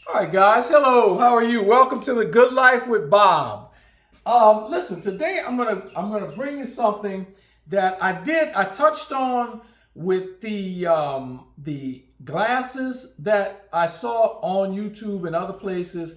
All right, guys. Hello. How are you? Welcome to the Good Life with Bob. Listen, today I'm gonna bring you something that I touched on with the glasses that I saw on YouTube and other places,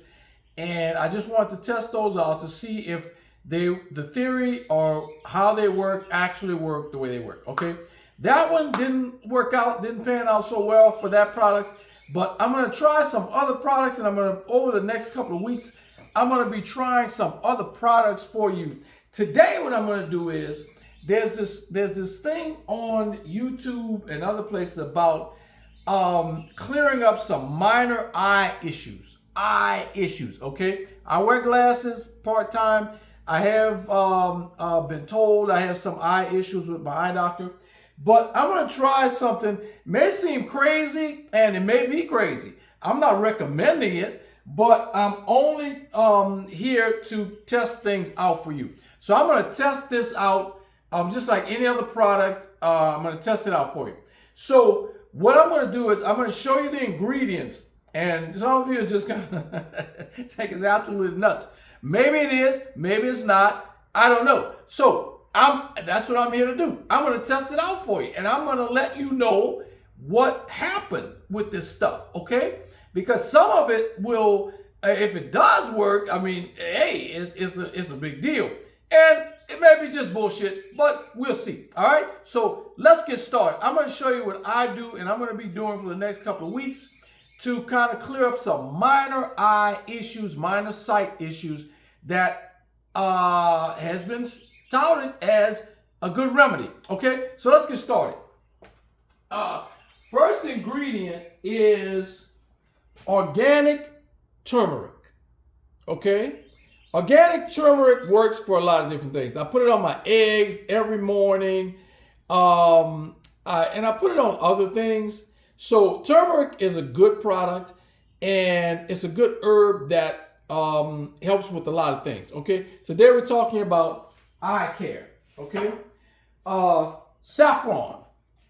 and I just wanted to test those out to see if the theory or how they work actually work the way they work. Okay, that one didn't work out, didn't pan out so well for that product. But I'm going to try some other products, and over the next couple of weeks, I'm going to be trying some other products for you. Today, what I'm going to do is there's this thing on YouTube and other places about clearing up some minor eye issues. Eye issues, okay? I wear glasses part-time. I have been told I have some eye issues with my eye doctor. But I'm going to try something. May seem crazy, and it may be crazy. I'm not recommending it, but I'm only here to test things out for you. So I'm going to test this out just like any other product. I'm going to test it out for you. So what I'm going to do is I'm going to show you the ingredients. And some of you are just going to think it's absolutely nuts. Maybe it is. Maybe it's not. I don't know. So that's what I'm here to do. I'm going to test it out for you, and I'm going to let you know what happened with this stuff, okay? Because some of it will, if it does work, I mean, hey, it's a big deal. And it may be just bullshit, but we'll see, all right? So let's get started. I'm going to show you what I do, and I'm going to be doing for the next couple of weeks to kind of clear up some minor eye issues, minor sight issues that has been touted as a good remedy. Okay, so let's get started. First ingredient is organic turmeric. Okay, organic turmeric works for a lot of different things. I put it on my eggs every morning, and I put it on other things. So turmeric is a good product, and it's a good herb that helps with a lot of things. Okay, today we're talking about eye care, okay? Saffron,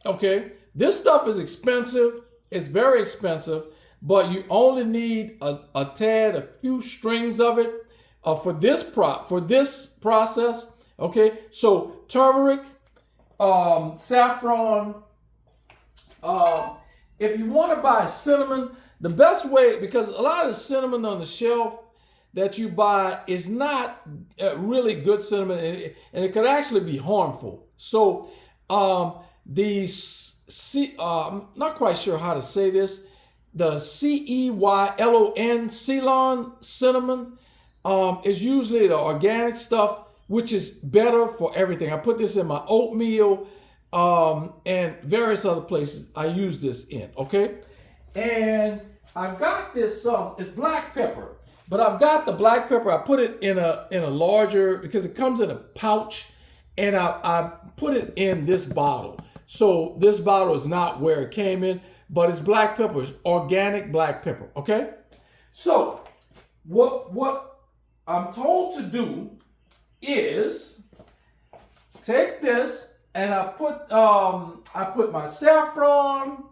okay? This stuff is expensive. It's very expensive, but you only need a few strings of it for this process, okay? So turmeric, saffron. If you want to buy cinnamon, the best way, because a lot of the cinnamon on the shelf that you buy is not really good cinnamon, and it could actually be harmful. So I'm not quite sure how to say this. The Ceylon, Ceylon Cinnamon, is usually the organic stuff, which is better for everything. I put this in my oatmeal and various other places I use this in, okay? And I've got this, it's black pepper. But I've got the black pepper. I put it in a larger, because it comes in a pouch, and I put it in this bottle. So this bottle is not where it came in, but it's black pepper. It's organic black pepper. Okay. So what I'm told to do is take this, and I put my saffron,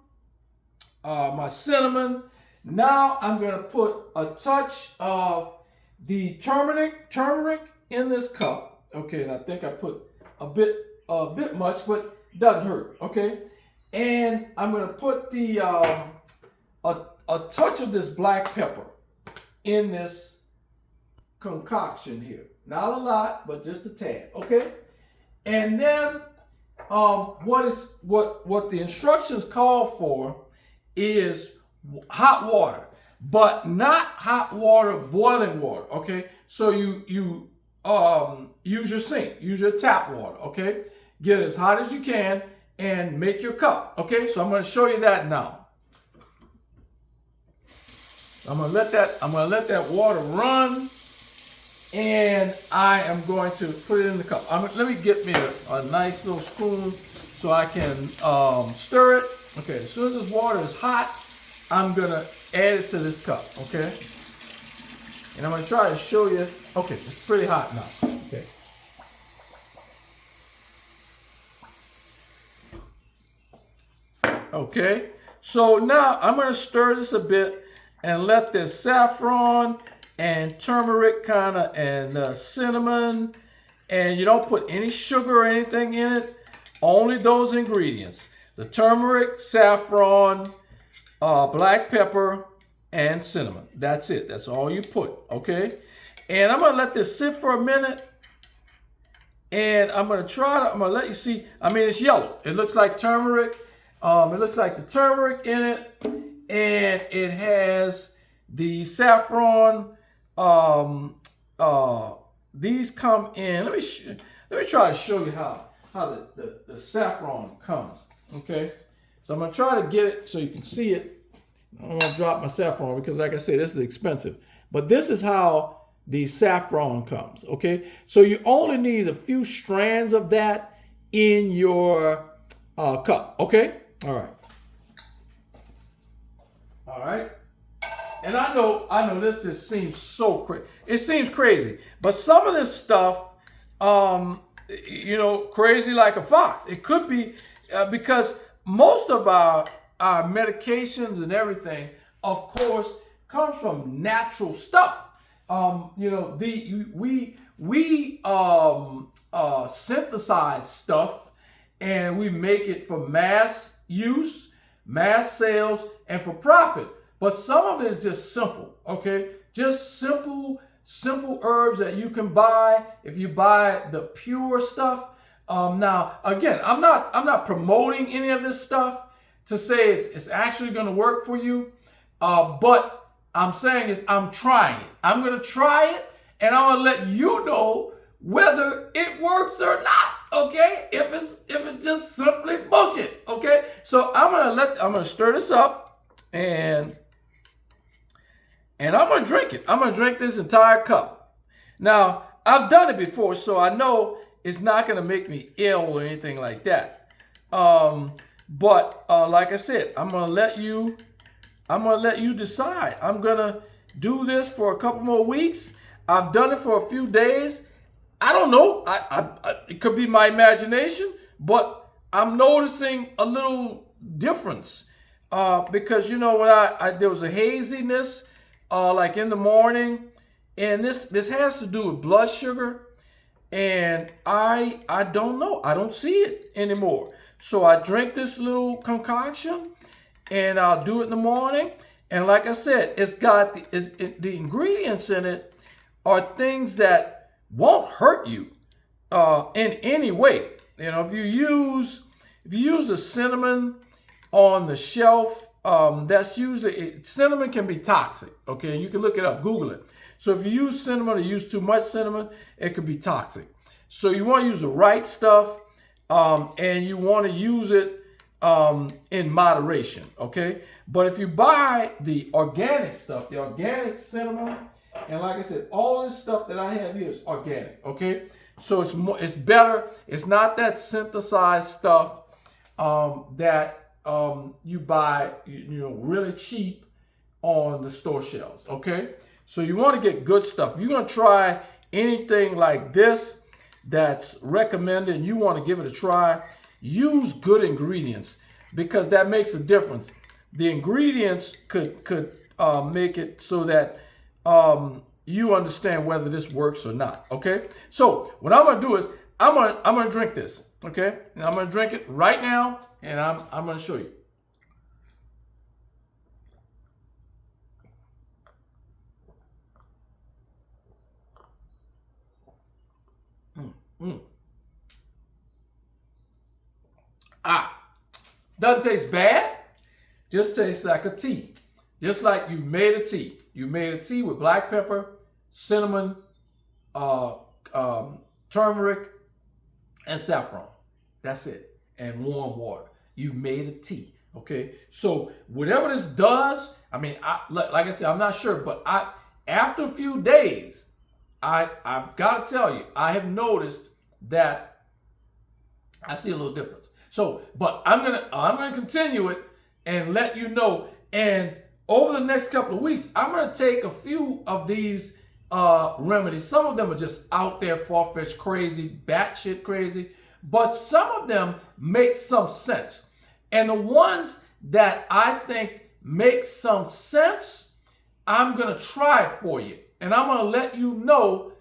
my cinnamon. Now I'm going to put a touch of the turmeric in this cup. Okay, and I think I put a bit much, but doesn't hurt. Okay, and I'm going to put the a touch of this black pepper in this concoction here. Not a lot, but just a tad. Okay, and then what the instructions call for is hot water, but not hot water, boiling water. Okay, so you use your sink, use your tap water. Okay, get it as hot as you can and make your cup. Okay, so I'm going to show you that now. I'm going to let that water run, and I am going to put it in the cup. Let me get me a nice little spoon so I can stir it. Okay, as soon as this water is hot, I'm going to add it to this cup, okay? And I'm going to try to show you. Okay, it's pretty hot now. Okay. Okay, so now I'm going to stir this a bit, and let this saffron and turmeric and cinnamon, and you don't put any sugar or anything in it, only those ingredients. The turmeric, saffron, black pepper, and cinnamon. That's it. That's all you put, okay? And I'm going to let this sit for a minute. And I'm going to let you see. I mean, it's yellow. It looks like turmeric. It looks like the turmeric in it. And it has the saffron. These come in. Let me try to show you how the saffron comes. Okay. So I'm going to try to get it so you can see it. I don't want to drop my saffron because, like I said, this is expensive. But this is how the saffron comes, okay? So you only need a few strands of that in your cup, okay? All right. All right. And I know this just seems so crazy. It seems crazy. But some of this stuff, crazy like a fox. It could be because most of our medications and everything, of course, comes from natural stuff. We synthesize stuff and we make it for mass use, mass sales, and for profit. But some of it is just simple, okay? Just simple herbs that you can buy if you buy the pure stuff. Now, again, I'm not promoting any of this stuff to say it's actually going to work for you, but I'm saying is I'm trying it. I'm going to try it, and I'm going to let you know whether it works or not, okay? If it's just simply bullshit, okay? So I'm going to stir this up, and I'm going to drink it. I'm going to drink this entire cup. Now, I've done it before, so I know it's not going to make me ill or anything like that. But like I said, I'm going to let you decide. I'm going to do this for a couple more weeks. I've done it for a few days. I don't know. It could be my imagination, but I'm noticing a little difference because, when there was a haziness like in the morning, and this has to do with blood sugar, and I don't know. I don't see it anymore. So I drink this little concoction, and I'll do it in the morning. And like I said, it's got the ingredients in it are things that won't hurt you in any way. If you use the cinnamon on the shelf, that's usually cinnamon can be toxic. Okay, you can look it up, Google it. So if you use cinnamon or use too much cinnamon, it could be toxic. So you want to use the right stuff, and you want to use it in moderation, okay? But if you buy the organic stuff, the organic cinnamon, and like I said, all this stuff that I have here is organic, okay? So it's better. It's not that synthesized stuff that you buy, really cheap on the store shelves, okay? So you want to get good stuff. If you're going to try anything like this that's recommended and you want to give it a try, use good ingredients because that makes a difference. The ingredients could make it so that you understand whether this works or not, okay? So what I'm going to do is I'm going to drink this, okay? And I'm going to drink it right now, and I'm going to show you. Doesn't taste bad, just tastes like a tea. Just like you made a tea. You made a tea with black pepper, cinnamon, turmeric, and saffron. That's it. And warm water. You've made a tea. Okay? So whatever this does, like I said, I'm not sure, but after a few days, I've got to tell you, I have noticed that I see a little difference. So, but I'm gonna continue it and let you know. And over the next couple of weeks, I'm gonna take a few of these remedies. Some of them are just out there, far-fetched, crazy, batshit crazy, but some of them make some sense. And the ones that I think make some sense I'm going to try it for you. And I'm going to let you know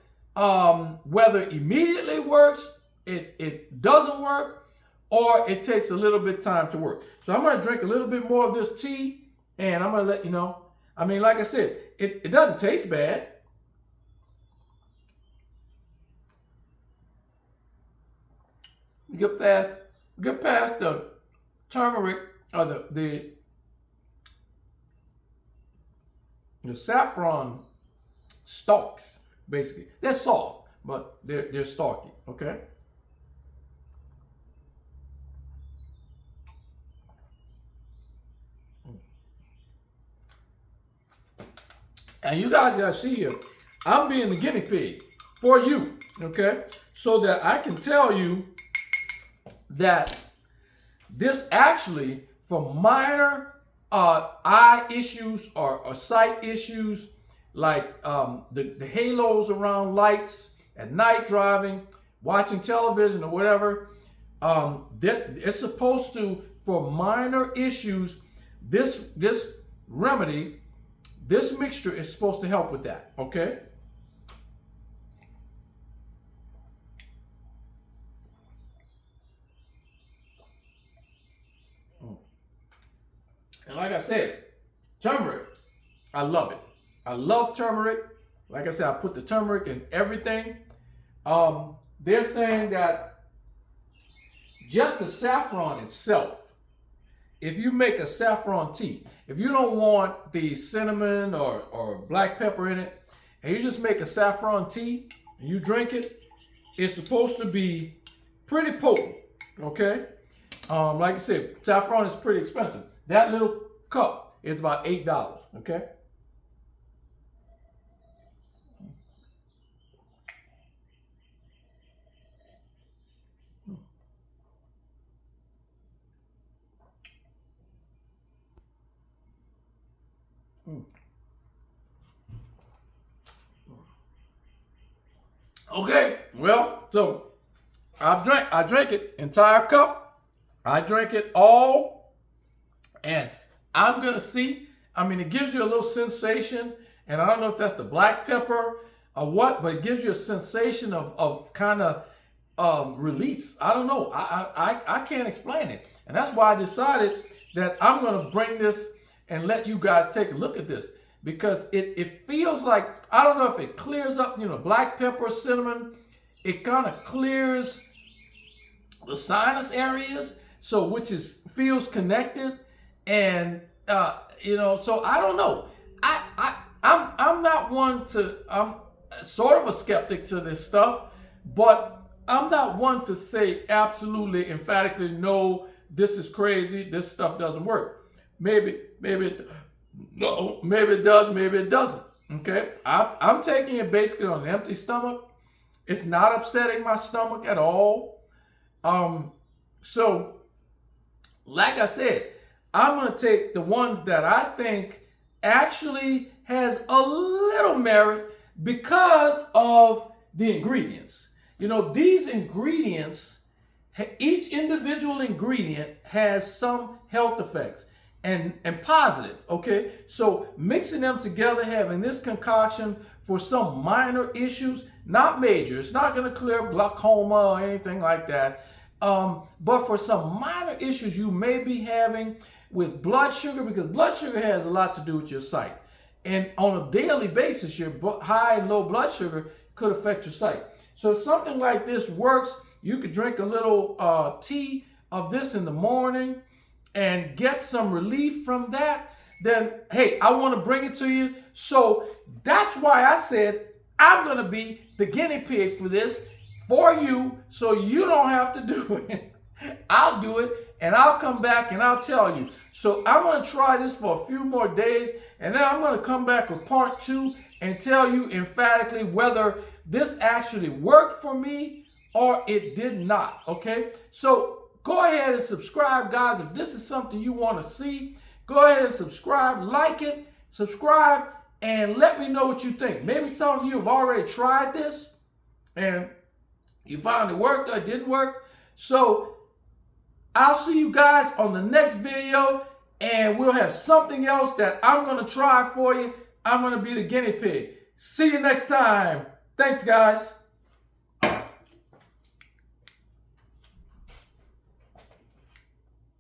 whether it immediately works, it doesn't work, or it takes a little bit of time to work. So I'm going to drink a little bit more of this tea, and I'm going to let you know. I mean, like I said, it doesn't taste bad. Get past the turmeric or the saffron stalks, basically. They're soft, but they're stalky, okay? And you guys gotta see here, I'm being the guinea pig for you, okay? So that I can tell you that this actually, for minor eye issues or sight issues, like the halos around lights at night driving, watching television or whatever, it's supposed to, for minor issues, this remedy, this mixture is supposed to help with that, okay? And like I said, turmeric, I love it. I love turmeric. Like I said, I put the turmeric in everything. They're saying that just the saffron itself, if you make a saffron tea, if you don't want the cinnamon or black pepper in it, and you just make a saffron tea and you drink it, it's supposed to be pretty potent, okay? Like I said, saffron is pretty expensive. That little cup is about $8, okay? Okay, well, so I drank it, entire cup. I drank it all, and I'm gonna see. I mean, it gives you a little sensation, and I don't know if that's the black pepper or what, but it gives you a sensation of kind of release. I don't know. I can't explain it, and that's why I decided that I'm gonna bring this and let you guys take a look at this, because it feels like, I don't know if it clears up, black pepper, cinnamon, it kind of clears the sinus areas, so feels connected, and so I don't know. I'm not one to, I'm sort of a skeptic to this stuff, but I'm not one to say absolutely emphatically no, this is crazy, this stuff doesn't work. Maybe it does, maybe it doesn't. Okay, I'm taking it basically on an empty stomach. It's not upsetting my stomach at all. So, like I said, I'm going to take the ones that I think actually has a little merit because of the ingredients. These ingredients, each individual ingredient has some health effects and positive, okay? So mixing them together, having this concoction for some minor issues, not major, it's not going to clear glaucoma or anything like that, but for some minor issues you may be having with blood sugar, because blood sugar has a lot to do with your sight. And on a daily basis, your high and low blood sugar could affect your sight. So if something like this works, you could drink a little tea of this in the morning and get some relief from that, then hey, I want to bring it to you. So that's why I said I'm going to be the guinea pig for this for you, so you don't have to do it. I'll do it, and I'll come back and I'll tell you. So I'm going to try this for a few more days, and then I'm going to come back with part 2 and tell you emphatically whether this actually worked for me or it did not, okay? So go ahead and subscribe, guys. If this is something you want to see, go ahead and subscribe, like it, subscribe, and let me know what you think. Maybe some of you have already tried this and you found it worked or it didn't work. So I'll see you guys on the next video, and we'll have something else that I'm going to try for you. I'm going to be the guinea pig. See you next time. Thanks, guys.